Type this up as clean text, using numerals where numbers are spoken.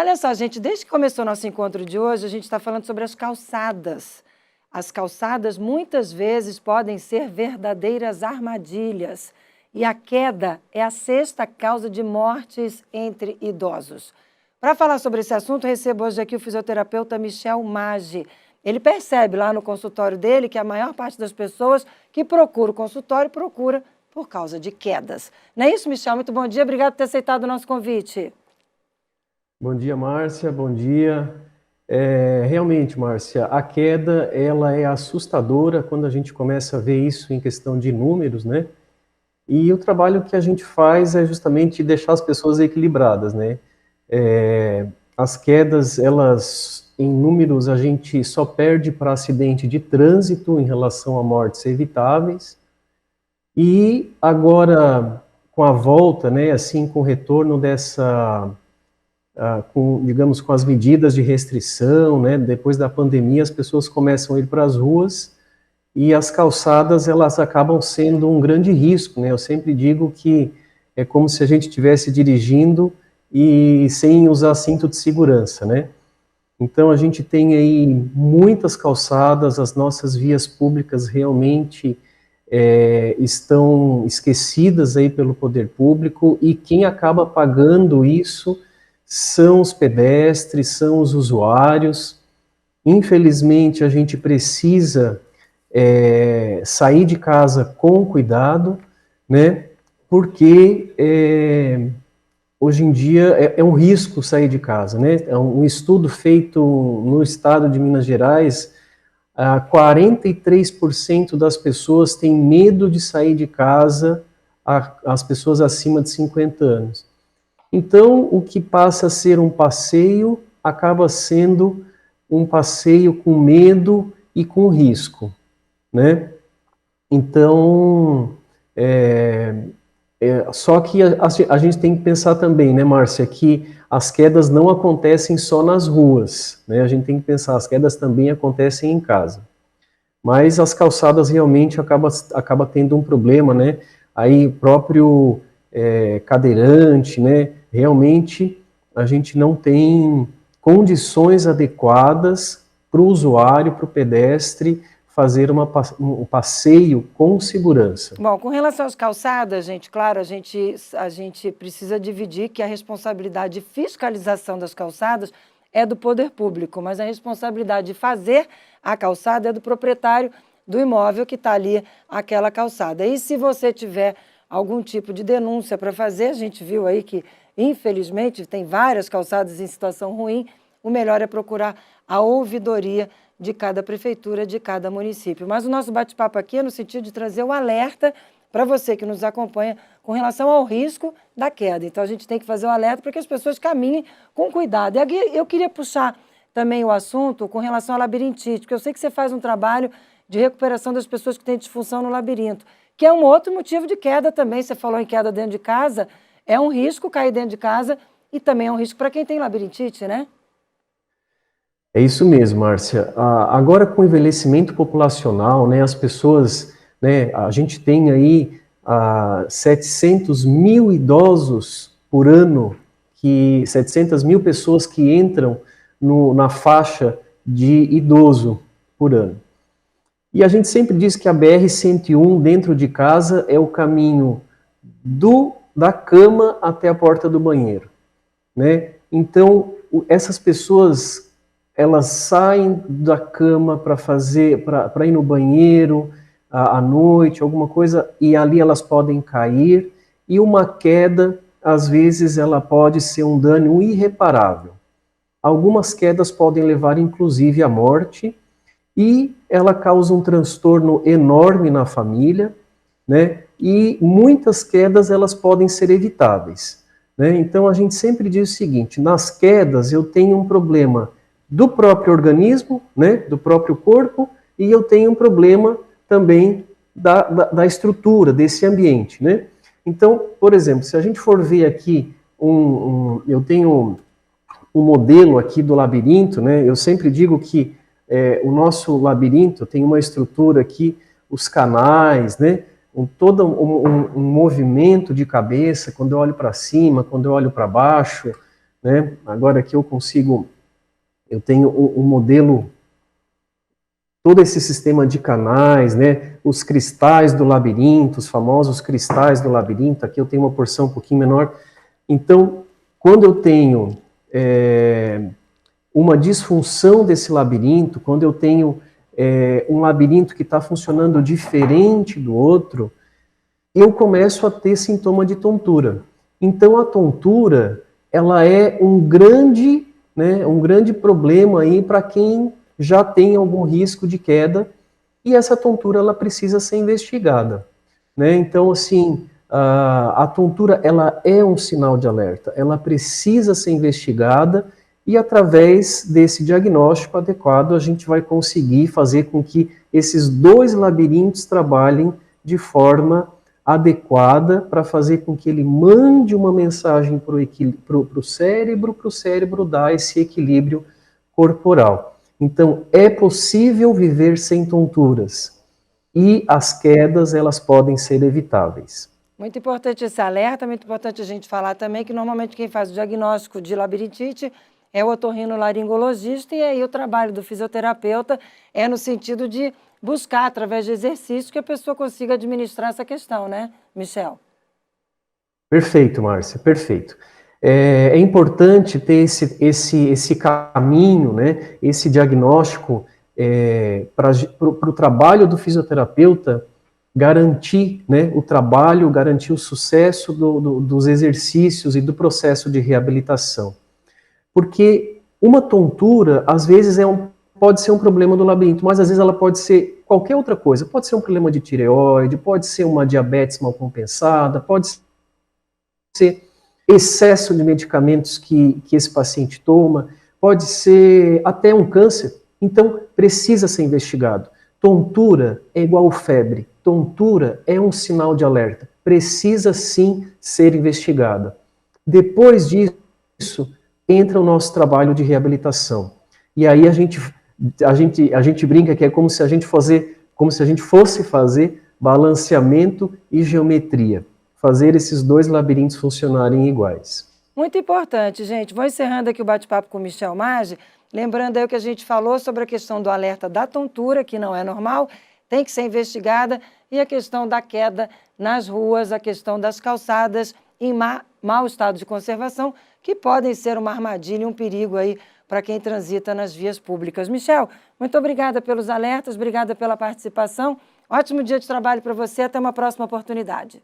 Olha só, gente, desde que começou nosso encontro de hoje, a gente está falando sobre as calçadas. As calçadas muitas vezes podem ser verdadeiras armadilhas. E a queda é a sexta causa de mortes entre idosos. Para falar sobre esse assunto, recebo hoje aqui o fisioterapeuta Michel Maggi. Ele percebe lá no consultório dele que a maior parte das pessoas que procura o consultório procura por causa de quedas. Não é isso, Michel? Muito bom dia, obrigado por ter aceitado o nosso convite. Bom dia, Márcia, bom dia. Realmente, Márcia, a queda ela é assustadora quando a gente começa a ver isso em questão de números, né? E o trabalho que a gente faz é justamente deixar as pessoas equilibradas, né? As quedas, elas, em números, a gente só perde para acidente de trânsito em relação a mortes evitáveis. E agora, com a volta, né, assim, com o retorno dessa... digamos, com as medidas de restrição, né, depois da pandemia, as pessoas começam a ir para as ruas e as calçadas, elas acabam sendo um grande risco, né? Eu sempre digo que é como se a gente estivesse dirigindo e sem usar cinto de segurança, né? Então, a gente tem aí muitas calçadas, as nossas vias públicas realmente estão esquecidas aí pelo poder público, e quem acaba pagando isso são os pedestres, são os usuários. Infelizmente, a gente precisa sair de casa com cuidado, né? Porque hoje em dia é um risco sair de casa, né? É um estudo feito no estado de Minas Gerais, 43% das pessoas têm medo de sair de casa, as pessoas acima de 50 anos. Então, o que passa a ser um passeio, acaba sendo um passeio com medo e com risco, né? Então, só que a gente tem que pensar também, né, Márcia, que as quedas não acontecem só nas ruas, né? A gente tem que pensar, as quedas também acontecem em casa. Mas as calçadas realmente acaba tendo um problema, né? Aí o próprio cadeirante, né? Realmente a gente não tem condições adequadas para o usuário, para o pedestre, fazer um passeio com segurança. Bom, com relação às calçadas, gente, claro, a gente precisa dividir que a responsabilidade de fiscalização das calçadas é do poder público, mas a responsabilidade de fazer a calçada é do proprietário do imóvel que está ali, aquela calçada. E se você tiver algum tipo de denúncia para fazer, a gente viu aí que, infelizmente, tem várias calçadas em situação ruim, o melhor é procurar a ouvidoria de cada prefeitura, de cada município. Mas o nosso bate-papo aqui é no sentido de trazer o alerta para você que nos acompanha com relação ao risco da queda. Então, a gente tem que fazer o alerta para que as pessoas caminhem com cuidado. E aqui eu queria puxar também o assunto com relação à labirintite, porque eu sei que você faz um trabalho de recuperação das pessoas que têm disfunção no labirinto, que é um outro motivo de queda também. Você falou em queda dentro de casa, é um risco cair dentro de casa e também é um risco para quem tem labirintite, né? É isso mesmo, Márcia. Agora, com o envelhecimento populacional, né, as pessoas, né, a gente tem aí 700 mil idosos por ano, 700 mil pessoas que entram na faixa de idoso por ano. E a gente sempre diz que a BR-101 dentro de casa é o caminho da cama até a porta do banheiro, né? Então, essas pessoas, elas saem da cama para ir no banheiro à noite, alguma coisa, e ali elas podem cair, e uma queda, às vezes, ela pode ser um dano irreparável. Algumas quedas podem levar, inclusive, à morte, e ela causa um transtorno enorme na família, né? E muitas quedas, elas podem ser evitáveis, né? Então, a gente sempre diz o seguinte: nas quedas eu tenho um problema do próprio organismo, né, do próprio corpo, e eu tenho um problema também da estrutura, desse ambiente, né? Então, por exemplo, se a gente for ver aqui, eu tenho um modelo aqui do labirinto, né? Eu sempre digo que o nosso labirinto tem uma estrutura aqui, os canais, né? Todo um movimento de cabeça, quando eu olho para cima, quando eu olho para baixo, né? Agora que eu tenho um modelo, todo esse sistema de canais, né? Os cristais do labirinto, os famosos cristais do labirinto, aqui eu tenho uma porção um pouquinho menor. Então, quando eu tenho uma disfunção desse labirinto, quando eu tenho um labirinto que está funcionando diferente do outro, eu começo a ter sintoma de tontura. Então, a tontura, ela é um grande problema aí para quem já tem algum risco de queda, e essa tontura, ela precisa ser investigada, né? Então, assim, a tontura, ela é um sinal de alerta, ela precisa ser investigada, e através desse diagnóstico adequado, a gente vai conseguir fazer com que esses dois labirintos trabalhem de forma adequada para fazer com que ele mande uma mensagem para o cérebro dar esse equilíbrio corporal. Então, é possível viver sem tonturas, e as quedas, elas podem ser evitáveis. Muito importante esse alerta, muito importante a gente falar também que normalmente quem faz o diagnóstico de labirintite é o otorrinolaringologista, e aí o trabalho do fisioterapeuta é no sentido de buscar, através de exercício, que a pessoa consiga administrar essa questão, né, Michel? Perfeito, Márcia, perfeito. É importante ter esse caminho, né, esse diagnóstico para o trabalho do fisioterapeuta garantir, né, o trabalho, garantir o sucesso dos exercícios e do processo de reabilitação. Porque uma tontura, às vezes, pode ser um problema do labirinto, mas às vezes ela pode ser qualquer outra coisa. Pode ser um problema de tireoide, pode ser uma diabetes mal compensada, pode ser excesso de medicamentos que esse paciente toma, pode ser até um câncer. Então, precisa ser investigado. Tontura é igual febre. Tontura é um sinal de alerta. Precisa sim ser investigada. Depois disso, entra o nosso trabalho de reabilitação. E aí a gente brinca que é como se a gente fosse fazer balanceamento e geometria. Fazer esses dois labirintos funcionarem iguais. Muito importante, gente. Vou encerrando aqui o bate-papo com o Michel Maggi, lembrando aí o que a gente falou sobre a questão do alerta da tontura, que não é normal, tem que ser investigada, e a questão da queda nas ruas, a questão das calçadas em mau estado de conservação, que podem ser uma armadilha e um perigo aí para quem transita nas vias públicas. Michel, muito obrigada pelos alertas, obrigada pela participação. Ótimo dia de trabalho para você, até uma próxima oportunidade.